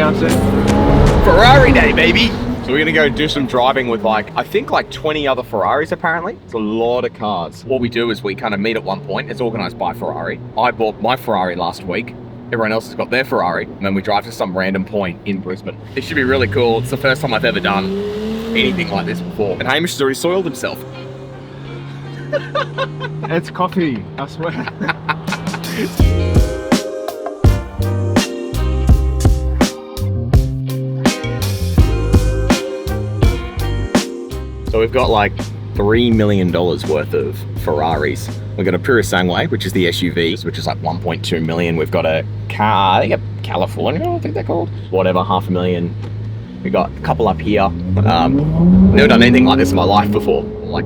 announce it? Ferrari Day, baby! So we're gonna go do some driving with I think 20 other Ferraris apparently. It's a lot of cars. What we do is we kind of meet at one point. It's organized by Ferrari. I bought my Ferrari last week. Everyone else has got their Ferrari. And then we drive to some random point in Brisbane. It should be really cool. It's the first time I've ever done anything like this before. And Hamish has already soiled himself. It's coffee, I swear. So we've got $3 million worth of Ferraris. We've got a Purosangue, which is the SUV, which is 1.2 million. We've got a car, I think a California, I think they're called. Whatever, $500,000. We've got a couple up here. Never done anything like this in my life before.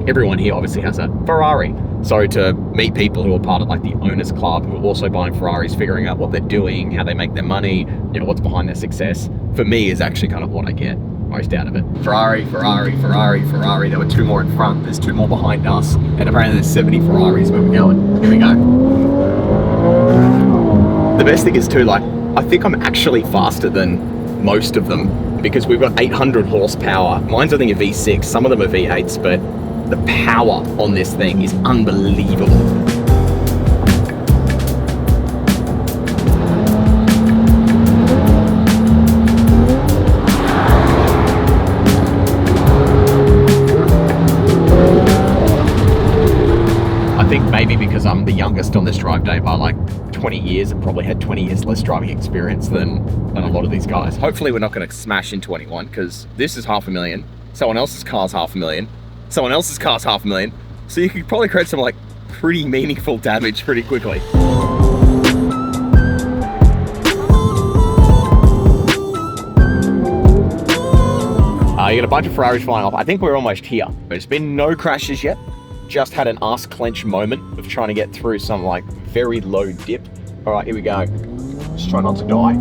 Everyone here obviously has a Ferrari. So to meet people who are part of the owners club, who are also buying Ferraris, figuring out what they're doing, how they make their money, what's behind their success, for me is actually kind of what I get most out of it. Ferrari, Ferrari, Ferrari, Ferrari. There were 2 more in front. There's 2 more behind us. And apparently there's 70 Ferraris where we're going. Here we go. The best thing is too, I think I'm actually faster than most of them because we've got 800 horsepower. Mine's I think a V6. Some of them are V8s, but the power on this thing is unbelievable. I think maybe because I'm the youngest on this drive day by 20 years and probably had 20 years less driving experience than a lot of these guys. Hopefully we're not going to smash into anyone because this is $500,000. Someone else's car's $500,000. Someone else's car's $500,000. So you could probably create some pretty meaningful damage pretty quickly. You got a bunch of Ferraris flying off. I think we're almost here. There's been no crashes yet. Just had an ass clench moment of trying to get through some very low dip. All right, here we go. Just try not to die.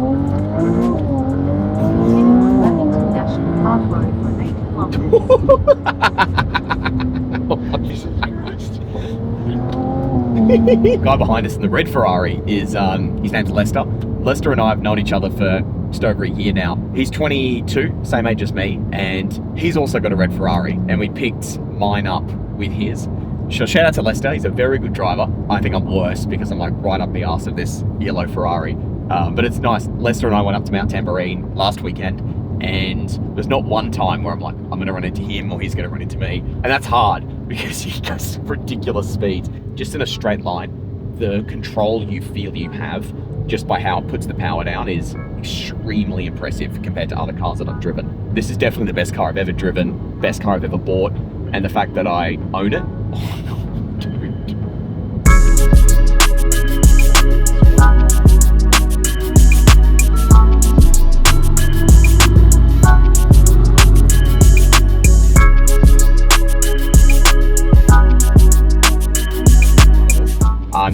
Guy behind us in the red Ferrari is his name's Lester. Lester and I have known each other for just over a year now. He's 22, same age as me, and he's also got a red Ferrari, and we picked mine up with his. So shout out to Lester, he's a very good driver. I think I'm worse because I'm right up the arse of this yellow Ferrari. But it's nice. Lester and I went up to Mount Tamborine last weekend, and there's not one time where I'm I'm gonna run into him or he's gonna run into me. And that's hard because he goes ridiculous speeds just in a straight line. The control you feel you have just by how it puts the power down is extremely impressive compared to other cars that I've driven. This is definitely the best car I've ever driven, best car I've ever bought, and the fact that I own it, oh no, dude.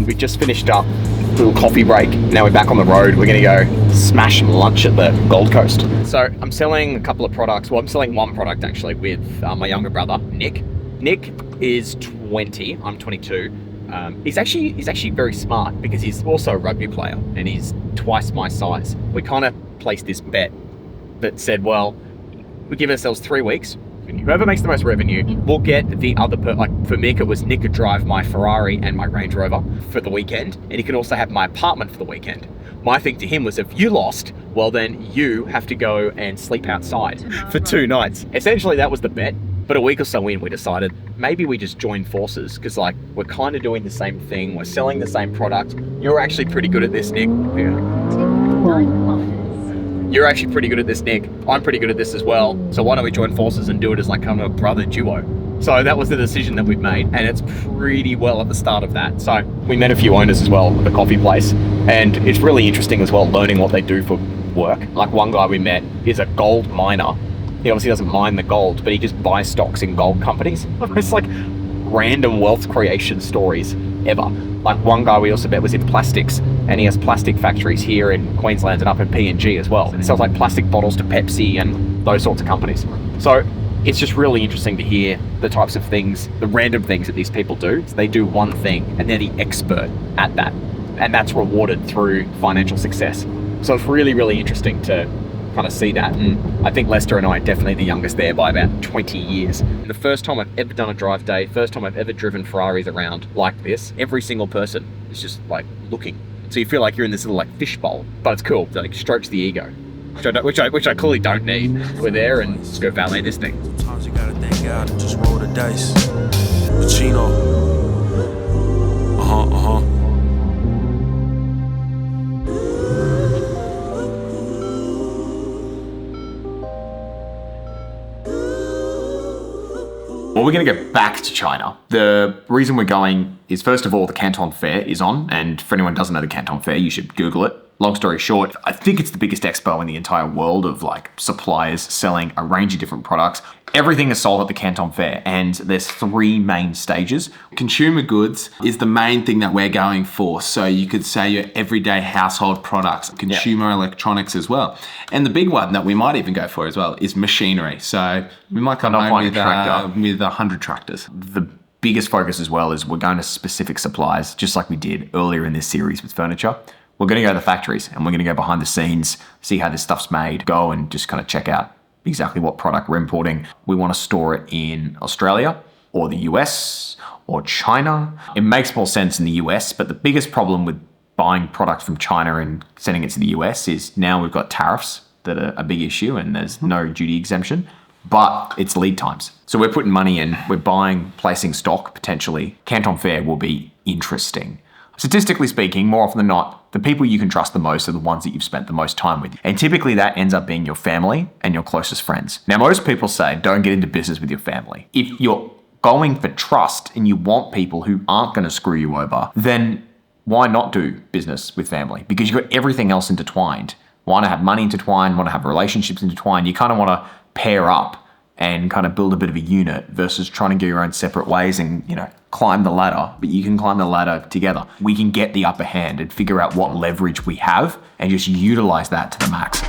We just finished up a little coffee break. Now we're back on the road. We're gonna go smash some lunch at the Gold Coast. So I'm selling a couple of products. Well, I'm selling one product actually with my younger brother, Nick. Nick is 20, I'm 22. He's actually very smart because he's also a rugby player and he's twice my size. We kind of placed this bet that said, well, we give ourselves 3 weeks. Whoever makes the most revenue will get the other, for Mick, it was Nick could drive my Ferrari and my Range Rover for the weekend, and he can also have my apartment for the weekend. My thing to him was, if you lost, well then you have to go and sleep outside for 2 nights. Essentially that was the bet, but a week or so in we decided maybe we just join forces because we're kind of doing the same thing, we're selling the same product. You're actually pretty good at this, Nick. You're actually pretty good at this, Nick. I'm pretty good at this as well. So why don't we join forces and do it as kind of a brother duo? So that was the decision that we've made, and it's pretty well at the start of that. So we met a few owners as well at the coffee place, and it's really interesting as well learning what they do for work. One guy we met is a gold miner. He obviously doesn't mine the gold, but he just buys stocks in gold companies. It's random wealth creation stories ever. One guy we also met was in plastics, and he has plastic factories here in Queensland and up in PNG as well. He sells plastic bottles to Pepsi and those sorts of companies. So it's just really interesting to hear the types of things, the random things that these people do. They do one thing and they're the expert at that, and that's rewarded through financial success. So it's really, really interesting to kind of see that. And I think Lester and I are definitely the youngest there by about 20 years. And the first time I've ever done a drive day, first time I've ever driven Ferraris around like this, every single person is just like looking. So you feel like you're in this little like fishbowl, but it's cool. It like strokes the ego, which I clearly don't need. We're there and just go valet this thing. Sometimes you gotta thank God and just roll the dice. Pacino. Well, we're going to go back to China. The reason we're going is, first of all, the Canton Fair is on. And for anyone who doesn't know the Canton Fair, you should Google it. Long story short, I think it's the biggest expo in the entire world of like suppliers selling a range of different products. Everything is sold at the Canton Fair, and there's 3 main stages. Consumer goods is the main thing that we're going for. So you could say your everyday household products, consumer electronics as well. And the big one that we might even go for as well is machinery. So we might come home with 100 tractors. The biggest focus as well is we're going to specific suppliers, just like we did earlier in this series with furniture. We're going to go to the factories and we're going to go behind the scenes, see how this stuff's made, go and just kind of check out exactly what product we're importing. We want to store it in Australia or the US or China. It makes more sense in the US, but the biggest problem with buying products from China and sending it to the US is now we've got tariffs that are a big issue and there's no duty exemption, but it's lead times. So we're putting money in, we're buying, placing stock potentially. Canton Fair will be interesting. Statistically speaking, more often than not, the people you can trust the most are the ones that you've spent the most time with. And typically that ends up being your family and your closest friends. Now, most people say don't get into business with your family. If you're going for trust and you want people who aren't going to screw you over, then why not do business with family? Because you've got everything else intertwined. Want to have money intertwined, want to have relationships intertwined. You kind of want to pair up and kind of build a bit of a unit versus trying to go your own separate ways and, climb the ladder, but you can climb the ladder together. We can get the upper hand and figure out what leverage we have and just utilize that to the max.